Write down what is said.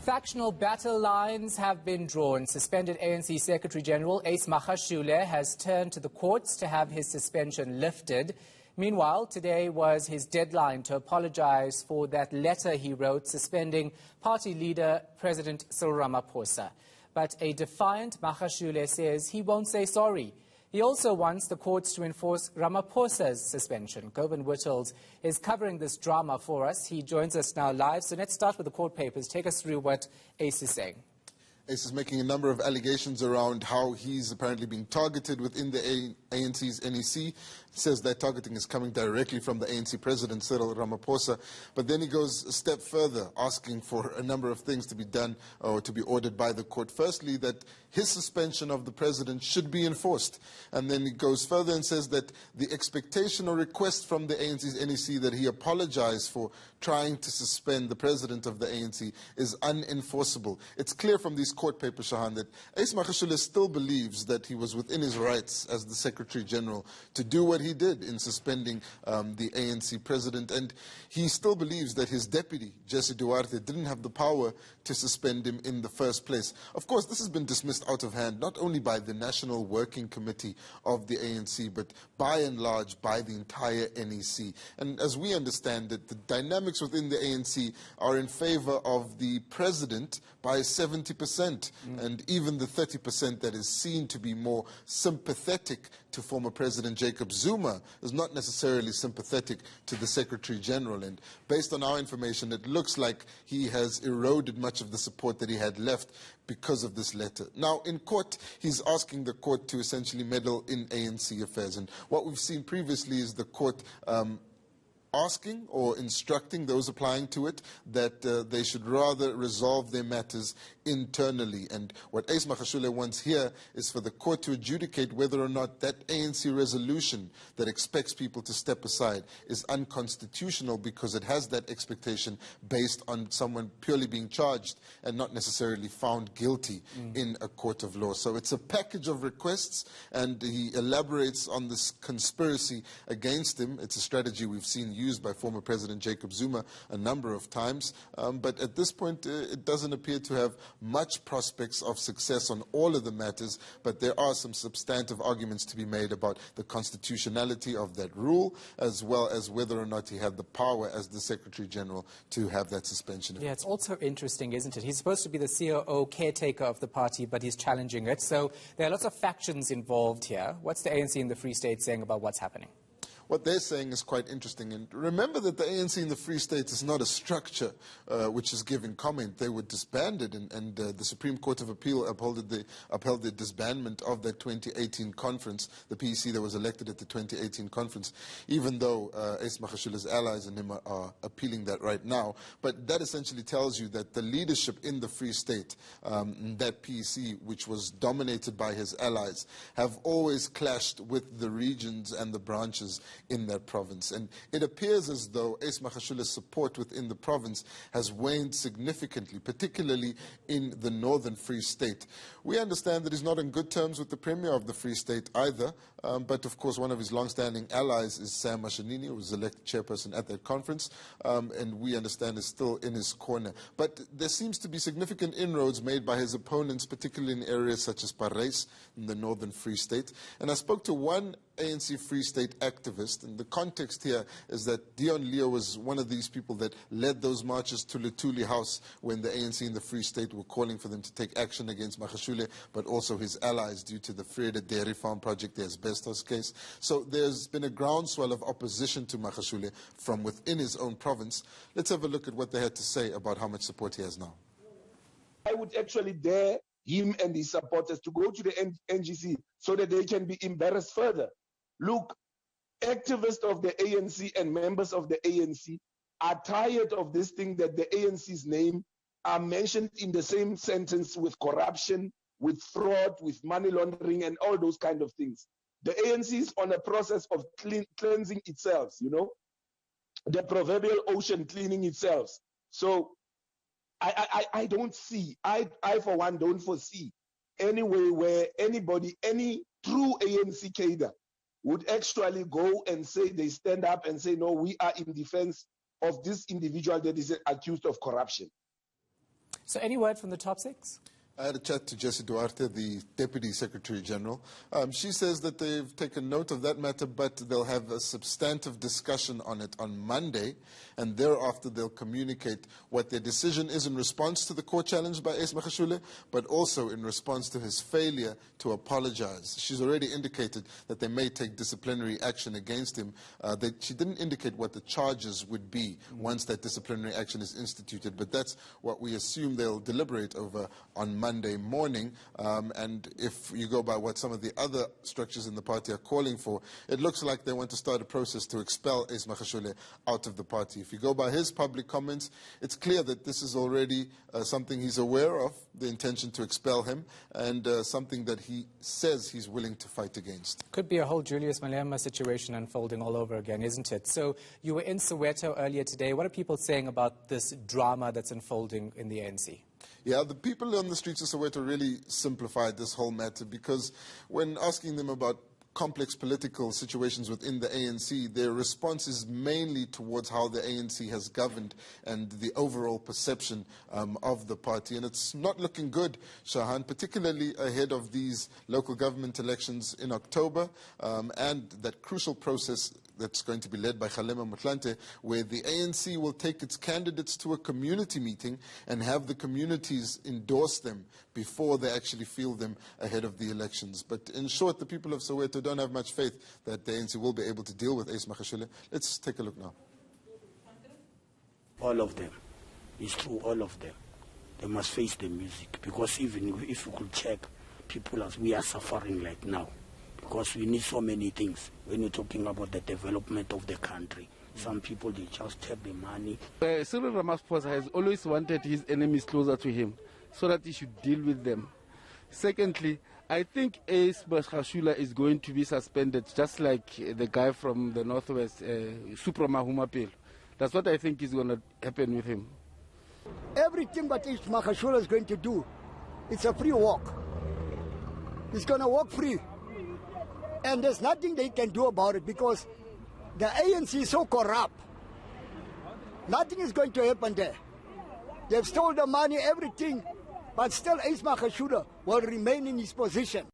Factional battle lines have been drawn. Suspended ANC Secretary-General Ace Magashule has turned to the courts to have his suspension lifted. Meanwhile, today was his deadline to apologize for that letter he wrote suspending party leader President Cyril Ramaphosa. But a defiant Magashule says he won't say sorry. He also wants the courts to enforce Ramaphosa's suspension. Govan Whittles is covering this drama for us. He joins us now live. So let's start with the court papers. Take us through what Ace is saying. Ace is making a number of allegations around how he's apparently being targeted within the ANC's NEC. He says that targeting is coming directly from the ANC president, Cyril Ramaphosa. But then he goes a step further, asking for a number of things to be done or to be ordered by the court. Firstly, that his suspension of the president should be enforced. And then he goes further and says that the expectation or request from the ANC's NEC that he apologize for trying to suspend the president of the ANC is unenforceable. It's clear from these court papers, Shahan, that Ace Magashule still believes that he was within his rights as the Secretary General to do what he did in suspending the ANC president. And he still believes that his deputy, Jesse Duarte, didn't have the power to suspend him in the first place. Of course, this has been dismissed out of hand, not only by the National Working Committee of the ANC, but by and large by the entire NEC. And as we understand it, the dynamics within the ANC are in favor of the president by 70%, and even the 30% that is seen to be more sympathetic to former President Jacob Zuma is not necessarily sympathetic to the Secretary General. And based on our information, it looks like he has eroded much of the support that he had left because of this letter. Now, in court, he's asking the court to essentially meddle in ANC affairs. And what we've seen previously is the court asking or instructing those applying to it that they should rather resolve their matters internally. And what Ace Magashule wants here is for the court to adjudicate whether or not that ANC resolution that expects people to step aside is unconstitutional, because it has that expectation based on someone purely being charged and not necessarily found guilty in a court of law. So it's a package of requests, and he elaborates on this conspiracy against him. It's a strategy we've seen used by former President Jacob Zuma a number of times, but at this point it doesn't appear to have much prospects of success on all of the matters. But there are some substantive arguments to be made about the constitutionality of that rule, as well as whether or not he had the power as the Secretary General to have that suspension. Yeah, it's also interesting, isn't it? He's supposed to be the COO caretaker of the party, but he's challenging it. So there are lots of factions involved here. What's the ANC in the Free State saying about what's happening? What they're saying is quite interesting. And remember that the ANC in the Free State is not a structure which is giving comment. They were disbanded, and the Supreme Court of Appeal upheld the disbandment of that 2018 conference, the PEC that was elected at the 2018 conference, even though Ace Magashule's allies and him are appealing that right now. But that essentially tells you that the leadership in the Free State, that PEC, which was dominated by his allies, have always clashed with the regions and the branches in that province. And it appears as though Ace Magashule's support within the province has waned significantly, particularly in the northern Free State. We understand that he's not on good terms with the Premier of the Free State either, but of course one of his long-standing allies is Sam Mashinini, who was elected chairperson at that conference, and we understand is still in his corner. But there seems to be significant inroads made by his opponents, particularly in areas such as Parys in the northern Free State. And I spoke to one ANC Free State activist, and the context here is that Dion Leo was one of these people that led those marches to Luthuli House when the ANC in the Free State were calling for them to take action against Magashule, but also his allies due to the Vrede Dairy Farm project, the asbestos case. So there's been a groundswell of opposition to Magashule from within his own province. Let's have a look at what they had to say about how much support he has now. I would actually dare him and his supporters to go to the NGC so that they can be embarrassed further. Look, activists of the ANC and members of the ANC are tired of this thing that the ANC's name are mentioned in the same sentence with corruption, with fraud, with money laundering, and all those kind of things. The ANC is on a process of cleansing itself, you know, the proverbial ocean cleaning itself. So I don't see, I for one don't foresee any way where anybody, any true ANC cadre would actually go and say, they stand up and say, no, we are in defense of this individual that is accused of corruption. So any word from the top six? I had a chat to Jessie Duarte, the Deputy Secretary General. She says that they've taken note of that matter, but they'll have a substantive discussion on it on Monday, and thereafter they'll communicate what their decision is in response to the court challenge by Ace Magashule, but also in response to his failure to apologize. She's already indicated that they may take disciplinary action against him. She didn't indicate what the charges would be once that disciplinary action is instituted, but that's what we assume they'll deliberate over on Monday morning, and if you go by what some of the other structures in the party are calling for, it looks like they want to start a process to expel Ace Magashule out of the party. If you go by his public comments, it's clear that this is already something he's aware of, the intention to expel him, and something that he says he's willing to fight against. Could be a whole Julius Malema situation unfolding all over again, isn't it? So you were in Soweto earlier today. What are people saying about this drama that's unfolding in the ANC? Yeah, the people on the streets of Soweto really simplified this whole matter, because when asking them about complex political situations within the ANC, their response is mainly towards how the ANC has governed and the overall perception of the party. And it's not looking good, Shahan, particularly ahead of these local government elections in October, and that crucial process that's going to be led by Kgalema Motlanthe, where the ANC will take its candidates to a community meeting and have the communities endorse them before they actually field them ahead of the elections. But in short, the people of Soweto don't have much faith that the ANC will be able to deal with Ace Magashule. Let's take a look now. All of them. It's true, all of them. They must face the music, because even if you could check, people as we are suffering like now, because we need so many things. When you're talking about the development of the country, some people, they just take the money. Cyril Ramaphosa has always wanted his enemies closer to him, so that he should deal with them. Secondly, I think Ace Magashule is going to be suspended, just like the guy from the Northwest, Suprama Humapelo. That's what I think is going to happen with him. Everything that Ace Magashule is going to do, it's a free walk. He's going to walk free. And there's nothing they can do about it, because the ANC is so corrupt. Nothing is going to happen there. They've stolen the money, everything, but still Ace Magashule will remain in his position.